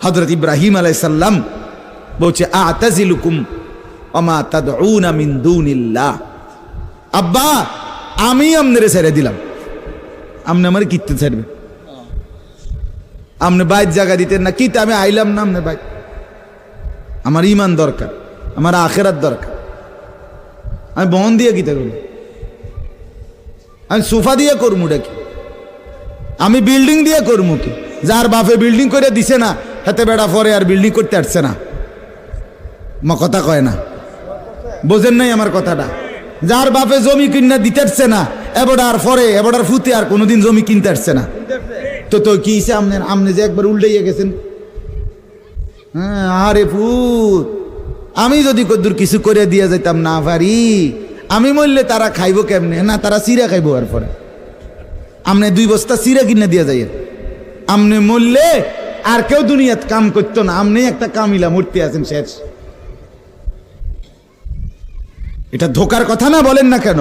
হযরত ইব্রাহিম আলাইহিস সালাম বলছে আ'তাজিলুকুম ওমা তাদউনা মিন দুনিল্লাহ, আব্বা আমি আপনারে ছেড়ে দিলাম, আপনি আমার কিত্তে ছাড়বেন? আপনি বাইত জায়গা দিতেন না, কিতে আমি আইলাম না আপনি বাইত। আমার ইমান দরকার, আমার আখেরাত দরকার। আমি বহন দিয়ে কিতে করব? আমি সোফা দিয়ে করবো কি? আমি বিল্ডিং দিয়ে করবো কি? যার বাপে বিল্ডিং করে দিছে না হাতে বেড়া পরে আর বিল্ডিং করতে আসছে না, মা কথা কয় না, বোঝেন নাই আমার কথাটা? যার বাপে জমি কিনা দিতে আসছে না এবারে পরে এবারে ফুতে আর কোনোদিন জমি কিনতে আসছে না, তো তো কি আপনি যে একবার উল্টাইয়া গেছেন। হ্যাঁ, আরে ফুত, আমি যদি কদ্দুর কিছু করে দিয়ে যাইতাম না পারি, আমি মরলে তারা খাইব কেমনে? না, তারা চিরা খাইব। আর পরে আমনে 2 বস্তা চিরা কিনে দিয়ে যাই, আমনে মরলে আর কেউ দুনিয়াত কাম করতো না, আমনে একটা কামিলা মূর্তি আছেন শেষ। এটা ধোকার কথা না, বলেন না কেন?